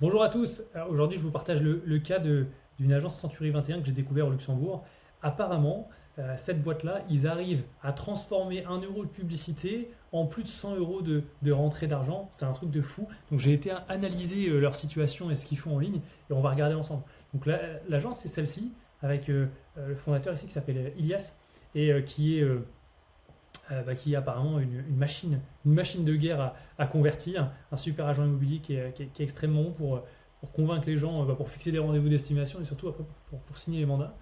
Bonjour à tous. Aujourd'hui, je vous partage le cas d'une agence Century 21 que j'ai découvert au Luxembourg. Apparemment, cette boîte-là, ils arrivent à transformer 1 € de publicité en plus de 100 euros de rentrée d'argent. C'est un truc de fou. Donc, j'ai été analyser leur situation et ce qu'ils font en ligne et on va regarder ensemble. Donc, l'agence, c'est celle-ci avec le fondateur ici qui s'appelle Ilias et qui est apparemment une machine de guerre à convertir, un super agent immobilier qui est extrêmement bon pour convaincre les gens, pour fixer des rendez-vous d'estimation et surtout après pour signer les mandats.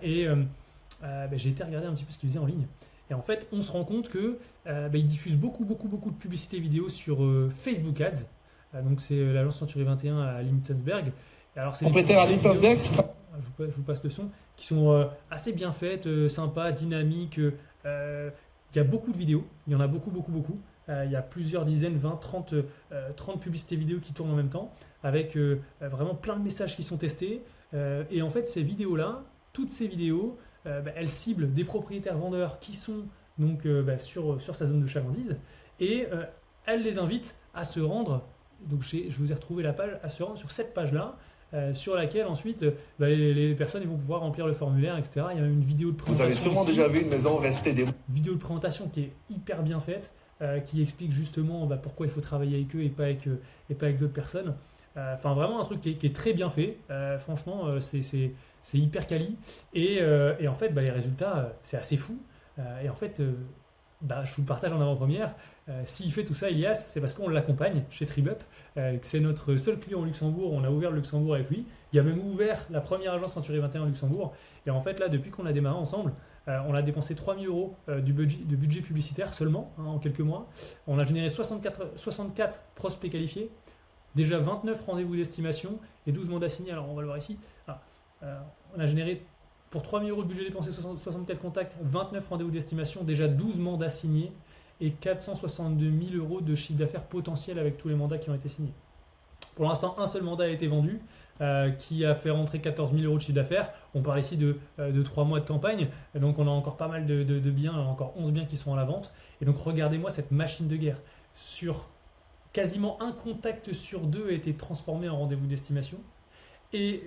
J'ai été regarder un petit peu ce qu'ils faisaient en ligne. Et en fait, on se rend compte que ils diffusent beaucoup de publicité vidéo sur Facebook Ads. Donc c'est l'agence Century 21 à Limitensberg. Alors c'est des Propriétaire à publicités vidéo, Limpelsberg. je vous passe le son, qui sont assez bien faites, sympas, dynamiques. Il y a beaucoup de vidéos, il y en a beaucoup. Il y a plusieurs dizaines, 20, 30 publicités vidéo qui tournent en même temps, avec vraiment plein de messages qui sont testés. Et en fait, ces vidéos-là, toutes ces vidéos, elles ciblent des propriétaires vendeurs qui sont donc sur sa zone de chalandise, et elles les invitent à se rendre, donc je vous ai retrouvé la page, à se rendre sur cette page-là, sur laquelle ensuite les personnes ils vont pouvoir remplir le formulaire, etc. Il y a même une vidéo de Vous avez présentation sûrement ici, déjà vu une maison rester des... vidéo de présentation qui est hyper bien faite, qui explique justement pourquoi il faut travailler avec eux et pas avec d'autres personnes. Enfin, vraiment un truc qui est très bien fait. Franchement, c'est hyper quali. Et en fait, les résultats, c'est assez fou. Et en fait, je vous le partage en avant-première. S'il fait tout ça, Elias, c'est parce qu'on l'accompagne chez Tribup. C'est notre seul client au Luxembourg. On a ouvert le Luxembourg avec lui. Il a même ouvert la première agence Century 21 au Luxembourg. Et en fait, là, depuis qu'on a démarré ensemble, on a dépensé 3 000 euros de budget publicitaire seulement, en quelques mois. On a généré 64 prospects qualifiés, déjà 29 rendez-vous d'estimation et 12 mandats signés. Alors, on va le voir ici. On a généré pour 3 000 euros de budget dépensé, 64 contacts, 29 rendez-vous d'estimation, déjà 12 mandats signés et 462 000 euros de chiffre d'affaires potentiel avec tous les mandats qui ont été signés. Pour l'instant, un seul mandat a été vendu, qui a fait rentrer 14 000 euros de chiffre d'affaires. On parle ici de 3 mois de campagne, donc on a encore pas mal de biens, encore 11 biens qui sont à la vente. Et donc regardez-moi cette machine de guerre. Sur quasiment un contact sur deux a été transformé en rendez-vous d'estimation. Et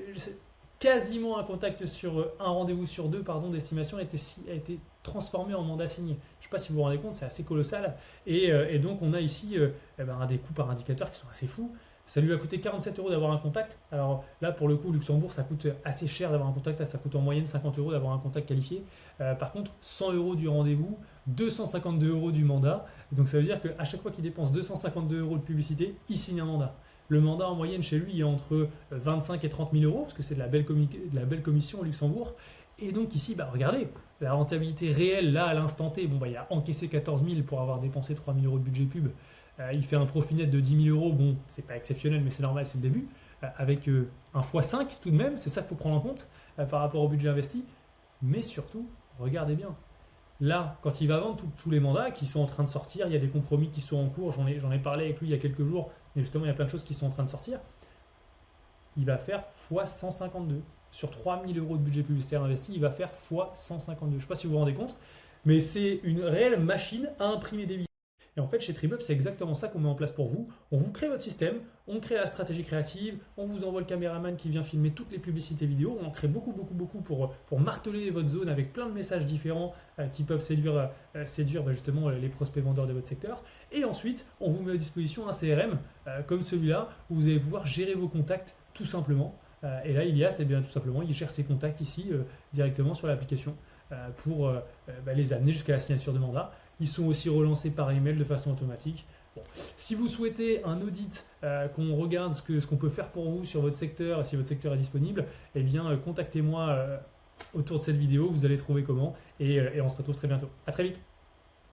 quasiment un contact sur un rendez-vous sur deux, d'estimation a été transformé en mandat signé. Je ne sais pas si vous vous rendez compte, c'est assez colossal. Et donc on a ici des coûts par indicateur qui sont assez fous. Ça lui a coûté 47 euros d'avoir un contact. Alors là, pour le coup, Luxembourg, ça coûte assez cher d'avoir un contact. Ça coûte en moyenne 50 euros d'avoir un contact qualifié. Par contre, 100 euros du rendez-vous, 252 euros du mandat. Donc ça veut dire qu'à chaque fois qu'il dépense 252 euros de publicité, il signe un mandat. Le mandat en moyenne chez lui est entre 25 et 30 000 euros, parce que c'est de la belle commission au Luxembourg. Et donc ici, regardez, la rentabilité réelle, là, à l'instant T, il a encaissé 14 000 pour avoir dépensé 3 000 euros de budget pub. Il fait un profit net de 10 000 euros, c'est pas exceptionnel, mais c'est normal, c'est le début. Avec un x5 tout de même, c'est ça qu'il faut prendre en compte par rapport au budget investi. Mais surtout, regardez bien. Là, quand il va vendre tous les mandats qui sont en train de sortir, il y a des compromis qui sont en cours, j'en ai parlé avec lui il y a quelques jours, et justement il y a plein de choses qui sont en train de sortir. Il va faire x 152. Sur 3 000 euros de budget publicitaire investi, il va faire x 152. Je ne sais pas si vous vous rendez compte, mais c'est une réelle machine à imprimer des billets. Et en fait, chez Tribup, c'est exactement ça qu'on met en place pour vous. On vous crée votre système, on crée la stratégie créative, on vous envoie le caméraman qui vient filmer toutes les publicités vidéo, on en crée beaucoup pour marteler votre zone avec plein de messages différents qui peuvent séduire justement les prospects vendeurs de votre secteur. Et ensuite, on vous met à disposition un CRM comme celui-là où vous allez pouvoir gérer vos contacts tout simplement. Et là, Ilias, tout simplement, il gère ses contacts ici directement sur l'application pour les amener jusqu'à la signature de mandat. Ils sont aussi relancés par email de façon automatique. Bon. Si vous souhaitez un audit, qu'on regarde ce qu'on peut faire pour vous sur votre secteur, si votre secteur est disponible, contactez-moi autour de cette vidéo, vous allez trouver comment, et on se retrouve très bientôt. À très vite.